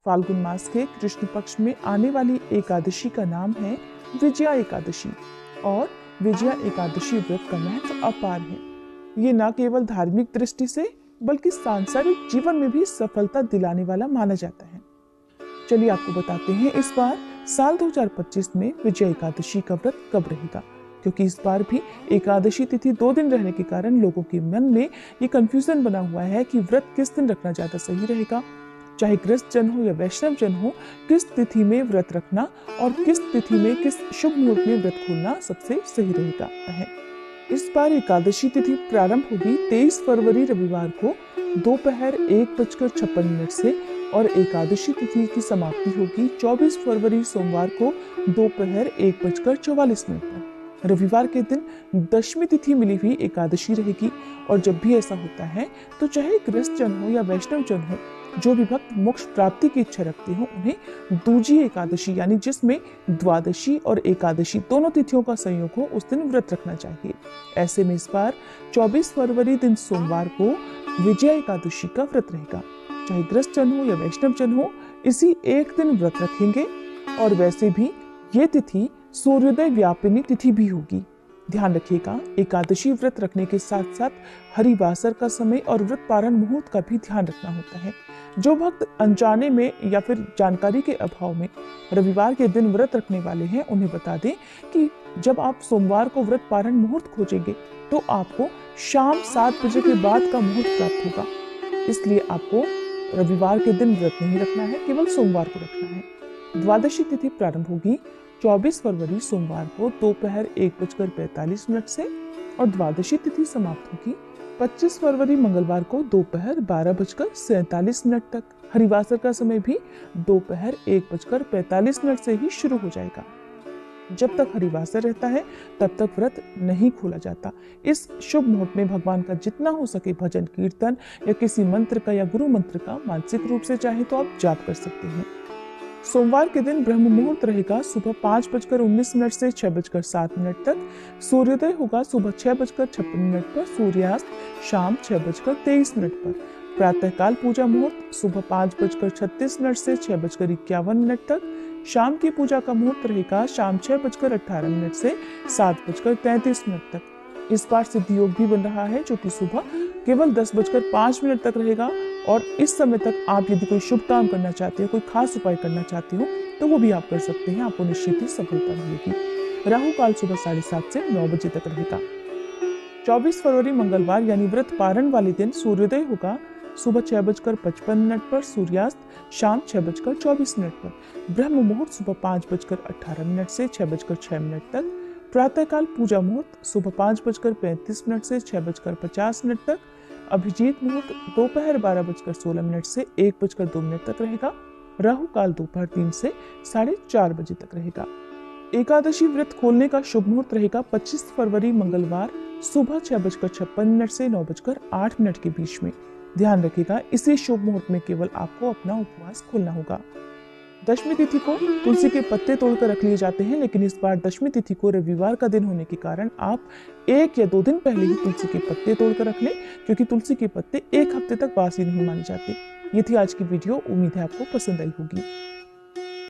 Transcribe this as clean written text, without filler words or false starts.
फाल्गुन मास के कृष्ण पक्ष में आने वाली एकादशी का नाम है विजया एकादशी और विजया एकादशी व्रत का महत्व अपार है। ये न केवल धार्मिक दृष्टि से बल्कि सांसारिक जीवन में भी सफलता दिलाने वाला माना जाता है। चलिए आपको बताते हैं इस बार साल 2025 में विजया एकादशी का व्रत कब रहेगा, क्योंकि इस बार भी एकादशी तिथि 2 दिन रहने के कारण लोगों के मन में ये कंफ्यूजन बना हुआ है कि व्रत किस दिन रखना ज्यादा सही रहेगा। चाहे गृहस्थ जन हो या वैष्णव जन हो, किस तिथि में व्रत रखना और किस तिथि में किस शुभ मुहूर्त में व्रत खोलना सबसे सही रहेगा है। इस बार एकादशी तिथि प्रारंभ होगी 23 फरवरी रविवार को दोपहर 1:56 से और एकादशी तिथि की समाप्ति होगी 24 फरवरी सोमवार को दोपहर 1:44 पर। रविवार के दिन दशमी तिथि मिली हुई एकादशी रहेगी और जब भी ऐसा होता है तो चाहे गृहस्थ जन हो या वैष्णव जन हो, जो भी भक्त मोक्ष प्राप्ति की इच्छा रखते हो, उन्हें दूजी एकादशी यानी जिसमें द्वादशी और एकादशी दोनों तिथियों का संयोग हो, उस दिन व्रत रखना चाहिए। ऐसे में इस बार 24 फरवरी दिन सोमवार को विजया एकादशी का व्रत रहेगा। चाहे गृहस्थ जन हो या वैष्णव जन हो, इसी एक दिन व्रत रखेंगे और वैसे भी ये तिथि सूर्योदय व्यापिनी तिथि भी होगी। ध्यान रखिएगा, एकादशी व्रत रखने के साथ साथ हरिवासर का समय और व्रत पारण मुहूर्त का भी ध्यान रखना होता है। जो भक्त अनजाने में या फिर जानकारी के अभाव में रविवार के दिन व्रत रखने वाले हैं, उन्हें बता दें कि जब आप सोमवार को व्रत पारण मुहूर्त खोजेंगे तो आपको शाम 7 बजे के बाद का मुहूर्त प्राप्त होगा। इसलिए आपको रविवार के दिन व्रत नहीं रखना है, केवल सोमवार को रखना है। द्वादशी तिथि प्रारंभ होगी 24 फरवरी सोमवार को दोपहर 1:45 से और द्वादशी तिथि समाप्त होगी 25 फरवरी मंगलवार को दोपहर 12:47 तक। हरिवासर का समय भी दोपहर 1:45 से ही शुरू हो जाएगा। जब तक हरिवासर रहता है तब तक व्रत नहीं खोला जाता। इस शुभ मुहूर्त में भगवान का जितना हो सके भजन कीर्तन या किसी मंत्र का या गुरु मंत्र का मानसिक रूप से चाहे तो आप जाप कर सकते हैं। सोमवार के दिन ब्रह्म मुहूर्त रहेगा सुबह 5:19 से 6:07 तक। सूर्योदय होगा सुबह 6:56 पर, सूर्यास्त शाम 6:23 पर। प्रातःकाल पूजा मुहूर्त सुबह 5:36 से 6:51 तक। शाम की पूजा का मुहूर्त रहेगा शाम 6:18 से 7:33 तक। इस बार सिद्धि योग भी बन रहा है जो कि सुबह केवल 10:05 तक रहेगा और इस समय तक आप यदि कोई शुभ काम करना चाहते हो, कोई खास उपाय करना चाहते हो तो वो भी आप कर सकते हैं, आपको निश्चित ही सफलता मिलेगी। राहु काल सुबह 7:30 से 9 बजे तक रहेगा। 24 फरवरी मंगलवार यानी व्रत पारण वाले दिन सूर्योदय होगा सुबह 6:55 पर, सूर्यास्त शाम 6:24 पर। ब्रह्म मुहूर्त सुबह 5:18 से 6:06 तक। प्रातःकाल पूजा मुहूर्त सुबह 5:35 से 6:50 तक। अभिजीत मुहूर्त दोपहर 12:16 से 1:02 तक रहेगा। राहु काल दोपहर 3 से 4:30 बजे तक रहेगा। एकादशी व्रत खोलने का शुभ मुहूर्त रहेगा 25 फरवरी मंगलवार सुबह 6:56 से 9:08 के बीच में। ध्यान रखिएगा, इसी शुभ मुहूर्त में केवल आपको अपना उपवास खोलना होगा। दशमी तिथि को तुलसी के पत्ते तोड़कर रख लिए जाते हैं, लेकिन इस बार दशमी तिथि को रविवार का दिन होने के कारण आप 1 या 2 दिन पहले ही तुलसी के पत्ते तोड़कर रख लें, क्योंकि तुलसी के पत्ते 1 हफ्ते तक बासी नहीं माने जाते। ये थी आज की वीडियो, उम्मीद है आपको पसंद आई होगी।